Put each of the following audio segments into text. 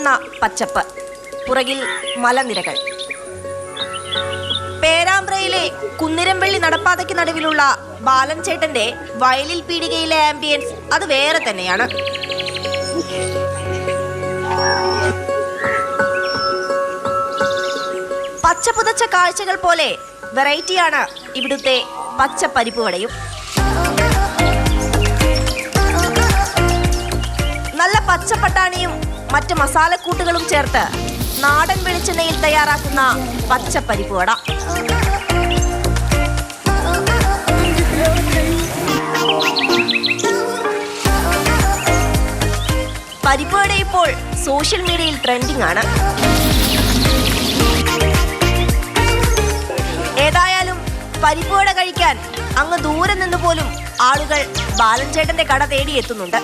നിൽക്കുന്ന പച്ചപ്പ്, പുറകിൽ മലനിരകൾ. പേരാമ്പ്രയിലെ കുന്നിരമ്പള്ളി നടപ്പാതയ്ക്ക് നടുവിലുള്ള ബാലൻ ചേട്ടന്റെ വയലിൽ പീടികയിലെ ആംബിയൻസ് അത് വേറെ തന്നെയാണ്. പച്ചപ്പുതച്ച കാഴ്ചകൾ പോലെ വെറൈറ്റിയാണ് ഇവിടുത്തെ പച്ച പരിപ്പ് വടയും. നല്ല പച്ചപ്പട്ടാണിയും മറ്റ് മസാലക്കൂട്ടുകളും ചേർത്ത് നാടൻ വെളിച്ചെണ്ണയിൽ തയ്യാറാക്കുന്ന പച്ച പരിപ്പ് വട. പരിപ്പ് വട ഇപ്പോൾ സോഷ്യൽ മീഡിയയിൽ ട്രെൻഡിംഗ് ആണ്. ഏതായാലും പരിപ്പ് വട കഴിക്കാൻ അങ്ങ് ദൂരെ നിന്ന് പോലും ആളുകൾ ബാലൻ ചേട്ടന്റെ കട തേടിയെത്തുന്നുണ്ട്.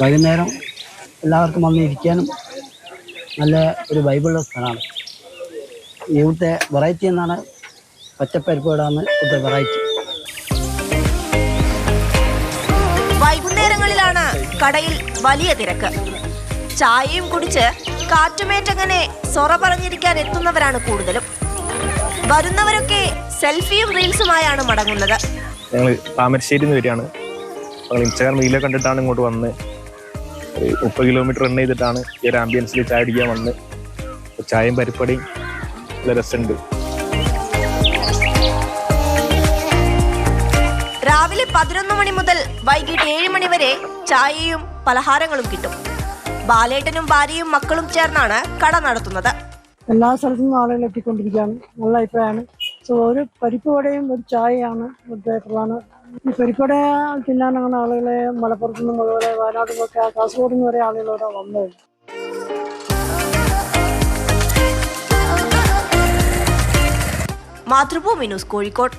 വൈകുന്നേരം എല്ലാവർക്കും വന്നിരിക്കാനും നല്ല ഒരു വൈബുള്ള സ്ഥലമാണ്. ഇവിടുത്തെ വെറൈറ്റി എന്നാണ് പച്ചപ്പരിപ്പ് വടയാണ് ഇവിടുത്തെ വെറൈറ്റി. വൈകുന്നേരങ്ങളിലാണ് കടയിൽ വലിയ തിരക്ക്. ചായയും കുടിച്ച് കാറ്റുമേറ്റങ്ങനെ സൊറ പറഞ്ഞിരിക്കാൻ എത്തുന്നവരാണ് കൂടുതലും. വരുന്നവരൊക്കെ സെൽഫിയും റീൽസുമായാണ് മടങ്ങുന്നത്. ഞങ്ങൾ താമരശ്ശേരിന്ന് വരികയാണ്. ഇൻസ്റ്റാഗ്രാം റീലൊക്കെ കണ്ടിട്ടാണ് ഇങ്ങോട്ട് വന്ന് 30 കിലോമീറ്റർ റൺ ചെയ്തിട്ടാണ് ഈ ഒരു ആംബിയൻസിൽ ചായ അടിക്കാൻ വന്ന്. ചായയും പരിപ്പടയും നല്ല രസമുണ്ട്. രാവിലെ 11 മണി മുതൽ വൈകിട്ട് 7 മണി വരെ ചായയും പലഹാരങ്ങളും കിട്ടും. ബാലേട്ടനും ഭാര്യയും മക്കളും ചേർന്നാണ് കട നടത്തുന്നത്. എല്ലാ സ്ഥലത്തു നിന്നും ആളുകൾ എത്തിക്കൊണ്ടിരിക്കുകയാണ്. നല്ല അഭിപ്രായമാണ്. ഒരു പരിപ്പ് വടയും ഒരു ചായയാണ് ഇവിടുത്തെ പ്രധാന. ഈ പരിപ്പ് വട തിന്നാനാണ് ആളുകളെ മലപ്പുറത്തു നിന്നും അതുപോലെ വയനാട്ടിൽ നിന്നൊക്കെ കാസർഗോഡ് നിന്ന് വരെ ആളുകൾ ഇവിടെ വന്നത്. മാതൃഭൂമി ന്യൂസ്, കോഴിക്കോട്.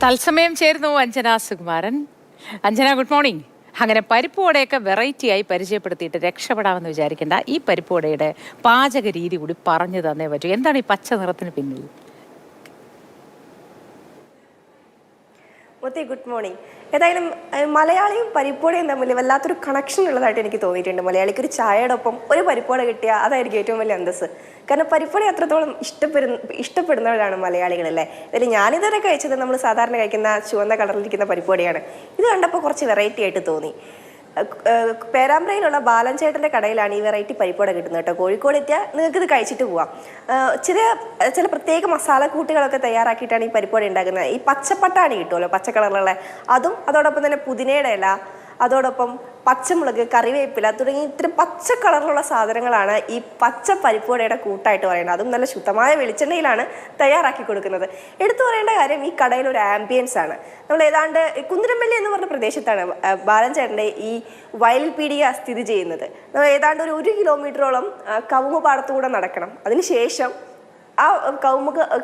തത്സമയം ചേരുന്നു അഞ്ജന സുകുമാരൻ. Anjana, good morning. അങ്ങനെ പരിപ്പ് വടയൊക്കെ വെറൈറ്റിയായി പരിചയപ്പെടുത്തിയിട്ട് രക്ഷപ്പെടാമെന്ന് വിചാരിക്കേണ്ട. ഈ പരിപ്പ് വടയുടെ പാചക രീതി കൂടി പറഞ്ഞു തന്നേ പറ്റൂ. എന്താണ് ഈ പച്ച നിറത്തിന് പിന്നിൽ? Good morning. ഏതായാലും മലയാളിയും പരിപ്പോടയും തമ്മിൽ വല്ലാത്തൊരു കണക്ഷൻ ഉള്ളതായിട്ട് എനിക്ക് തോന്നിയിട്ടുണ്ട്. മലയാളിക്ക് ഒരു ചായയുടെ ഒപ്പം ഒരു പരിപ്പോട കിട്ടിയാൽ അതായിരിക്കും ഏറ്റവും വലിയ അന്തസ്സ്. കാരണം പരിപ്പോട അത്രത്തോളം ഇഷ്ടപ്പെടുന്നവരാണ് മലയാളികളല്ലേ. അതിൽ ഞാനിതുവരെ കഴിച്ചത് നമ്മൾ സാധാരണ കഴിക്കുന്ന ചുവന്ന കളറിലിരിക്കുന്ന പരിപ്പോടയാണ്. ഇത് കണ്ടപ്പോൾ കുറച്ച് വെറൈറ്റി ആയിട്ട് തോന്നി. പേരാമ്പ്രയിലുള്ള ബാലൻ ചേട്ടൻ്റെ കടയിലാണ് ഈ വെറൈറ്റി പരിപ്പോട കിട്ടുന്നത് കേട്ടോ. കോഴിക്കോട് എത്തിയാൽ നിങ്ങൾക്ക് ഇത് കഴിച്ചിട്ട് പോവാം. ചില പ്രത്യേക മസാലക്കൂട്ടുകളൊക്കെ തയ്യാറാക്കിയിട്ടാണ് ഈ പരിപ്പോട ഉണ്ടാക്കുന്നത്. ഈ പച്ചപ്പട്ടാണി കിട്ടുമല്ലോ, പച്ച കളറിലുള്ള അതും, അതോടൊപ്പം തന്നെ പുതിനയുടെ ഇല, അതോടൊപ്പം പച്ചമുളക്, കറിവേപ്പില തുടങ്ങി ഇത്തരം പച്ച കളറിലുള്ള സാധനങ്ങളാണ് ഈ പച്ച പരിപ്പോടയുടെ കൂട്ടായിട്ട് പറയുന്നത്. അതും നല്ല ശുദ്ധമായ വെളിച്ചെണ്ണയിലാണ് തയ്യാറാക്കി കൊടുക്കുന്നത്. എടുത്തു പറയേണ്ട കാര്യം ഈ കടയിൽ ഒരു ആംബിയൻസ് ആണ്. നമ്മൾ ഏതാണ്ട് കുന്നിരമ്പള്ളി എന്ന് പറഞ്ഞ പ്രദേശത്താണ് ബാലൻ ചേട്ടൻ്റെ ഈ വയലിൽ പീടിക സ്ഥിതി ചെയ്യുന്നത്. നമ്മൾ ഏതാണ്ട് ഒരു 1 കിലോമീറ്ററോളം കവുങ്ങ് പാടത്തുകൂടെ നടക്കണം. അതിനുശേഷം ആ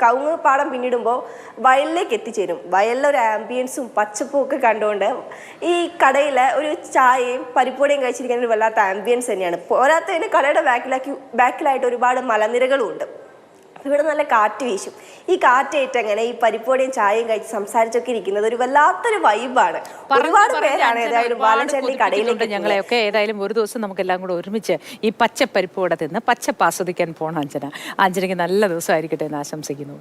കവുങ്ങ് പാടം പിന്നിടുമ്പോൾ വയലിലേക്ക് എത്തിച്ചേരും. വയലിലൊരു ആംബിയൻസും പച്ചപ്പും ഒക്കെ കണ്ടുകൊണ്ട് ഈ കടയിൽ ഒരു ചായയും പരിപ്പോടയും കഴിച്ചിരിക്കുന്ന ഒരു വല്ലാത്ത ആംബിയൻസ് തന്നെയാണ്. പോരാത്തതിന് കടയുടെ ബാക്കിലായിട്ട് ഒരുപാട് മലനിരകളും ഉണ്ട്. ഇവിടെ നല്ല കാറ്റ് വീശും. ഈ കാറ്റേറ്റ് അങ്ങനെ ഈ പരിപ്പോടയും ചായയും കഴിച്ച് സംസാരിച്ചൊക്കെ ഇരിക്കുന്നത് ഒരു വല്ലാത്തൊരു വൈബാണ്. ഒരുപാട് പേരാണ് ഏതായാലും ബാലൻ ചേട്ടൻ്റെ കടയിലേക്ക്. ഞങ്ങളെയൊക്കെ ഏതായാലും ഒരു ദിവസം നമുക്കെല്ലാം കൂടെ ഒരുമിച്ച് ഈ പച്ചപ്പരിപ്പോടെ തിന്ന് പച്ചപ്പ് ആസ്വദിക്കാൻ പോകണം അഞ്ജന. അഞ്ജനയ്ക്ക് നല്ല ദിവസമായിരിക്കട്ടെ എന്ന് ആശംസിക്കുന്നു.